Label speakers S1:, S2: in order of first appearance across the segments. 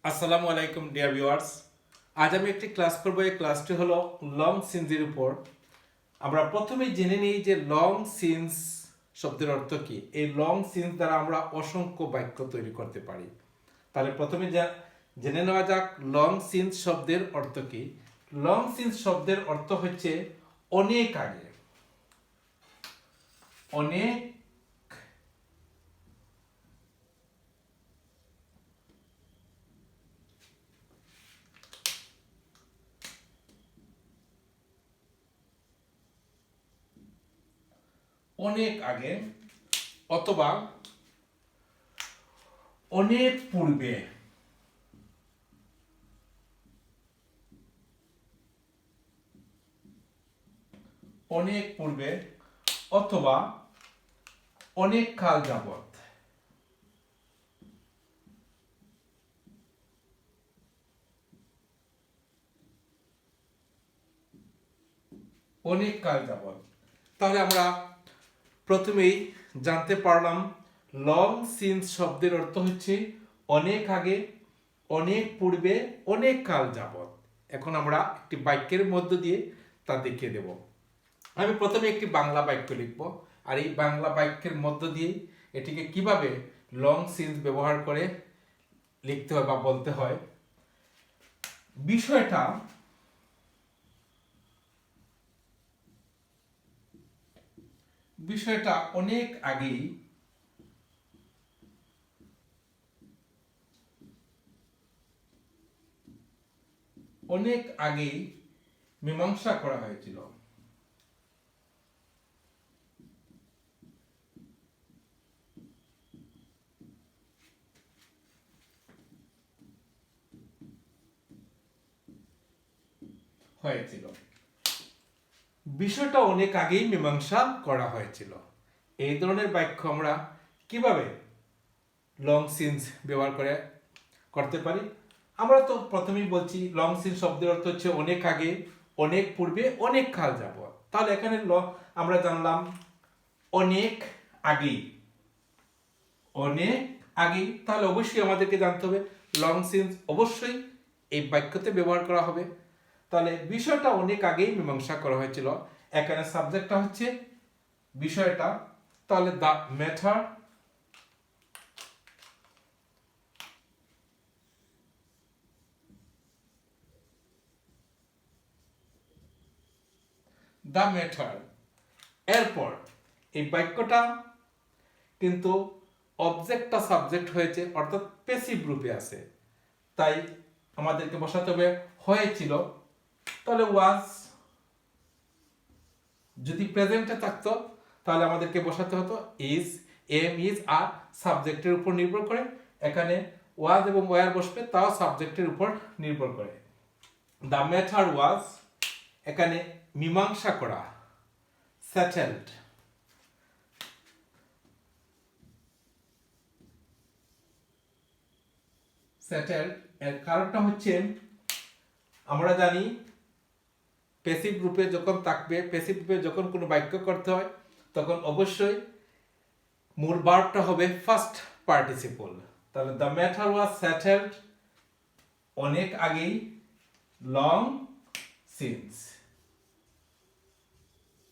S1: আসসালামু আলাইকুম dear viewers. আজ আমি একটি ক্লাস করব। এই ক্লাসটি হলো লং সিনসের উপর। আমরা প্রথমেই জেনে নিই যে লং সিনস শব্দের অর্থ কি। এই লং সিনস দ্বারা আমরা অসংখ্য বাক্য তৈরি করতে পারি। তাহলে প্রথমে জেনে নেওয়া যাক লং সিনস শব্দের অর্থ কি। লং সিনস শব্দের অর্থ হচ্ছে অনেক আগে, অনেক অনেক আগে অথবা অনেক পূর্বে। অনেক পূর্বে অথবা অনেক কাল যাবত। অনেক কাল যাবত। তাহলে আমরা প্রথমেই জানতে পারলাম লং সিন্স শব্দের অর্থ হচ্ছে অনেক আগে, অনেক পূর্বে, অনেক কাল যাবত। এখন আমরা একটি বাক্যের মধ্য দিয়ে তা দেখিয়ে দেব। আমি প্রথমে একটি বাংলা বাক্য লিখব, আর এই বাংলা বাক্যের মধ্য দিয়ে এটিকে কিভাবে লং সিন্স ব্যবহার করে লিখতে হয় বা বলতে হয়। বিষয়টা বিষয়টা অনেক আগেই মীমাংসা করা হয়েছিল। বিষয়টা অনেক আগেই মীমাংসা করা হয়েছিল। এই ধরনের বাক্য আমরা কিভাবে লং সিন্স ব্যবহার করে করতে পারি। আমরা তো প্রথমেই বলছি লং সিন্স শব্দের অর্থ হচ্ছে অনেক আগে, অনেক পূর্বে, অনেক কাল যাবত। তাহলে এখানে আমরা জানলাম অনেক আগেই, অনেক আগেই। তাহলে অবশ্যই আমাদেরকে জানতে হবে লং সিন্স অবশ্যই এই বাক্যতে ব্যবহার করা হবে। তাহলে বিষয়টা অনেক আগেই মীমাংসা করা হয়েছিল। এখানে সাবজেক্টটা হচ্ছে বিষয়টা। তাহলে দ্য ম্যাটার দ্য ম্যাটার। এরপর এই বাক্যটা কিন্তু অবজেক্টটা সাবজেক্ট হয়েছে, অর্থাৎ প্যাসিভ রূপে আছে। তাই আমাদেরকে বসাতে হবে হয়েছিল। তাহলে ওয়াজ যদি প্রেজেন্টে থাকতো তাহলে আমাদেরকে বসাতে হতো ইজ, এম, ইজ আর সাবজেক্টের উপর নির্ভর করে। এখানে ওয়াজ এবং ওয়ার বসবে, তাও সাবজেক্টের উপর নির্ভর করে। দ্য ম্যাটার ওয়াজ, এখানে মীমাংসা করা, সেটেলড। সেটেলড এর কারণটা হচ্ছে আমরা জানি প্যাসিভ রূপে যখন থাকবে, প্যাসিভ রূপে যখন কোনো বাক্য করতে হয় তখন অবশ্যই মূল ভার্বটা হবে ফার্স্ট পার্টিসিপল। তাহলে দ্য ম্যাটার ওয়াজ সেটেলড অনেক আগেই, লং সিন্স,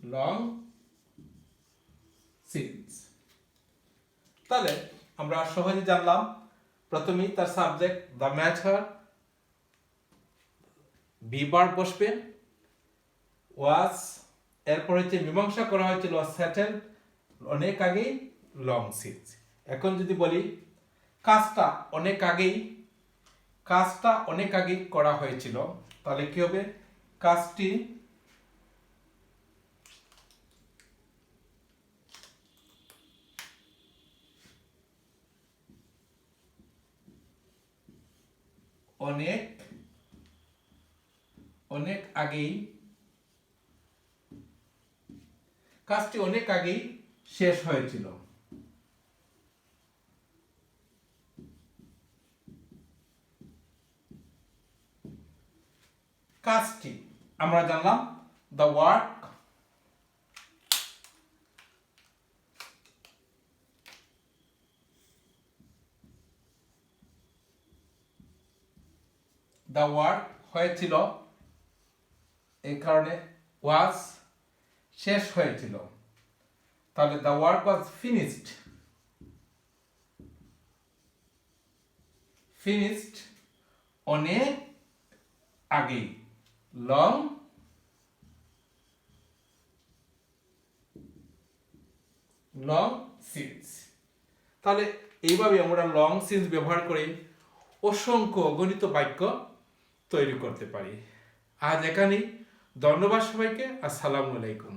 S1: লং সিন্স। তাহলে আমরা সহজে জানলাম প্রথমেই তার subject the matter, be verb বসবে, ওয়াজ, এরপর হচ্ছে মীমাংসা করা হয়েছিল সেটেলড অনেক আগেই, লং সিন্স। এখন যদি বলি কাজটা অনেক আগেই, কাজটা অনেক আগেই করা হয়েছিল, তাহলে কি হবে কাজটি অনেক অনেক আগেই, কাজটি অনেক আগেই শেষ হয়েছিল। কাজটি আমরা জানলাম দ্য ওয়ার্ক দ্য ওয়ার্ক হয়েছিল, এই কারণে ওয়াজ শেষ হয়েছিল। তাহলে the work was finished, finished অনেক আগেই, লং সিন্স। তাহলে এইভাবে আমরা লং সিন্স ব্যবহার করে অসংখ্য অগণিত বাক্য তৈরি করতে পারি। আজ এখানেই, ধন্যবাদ সবাইকে, আসসালামু আলাইকুম।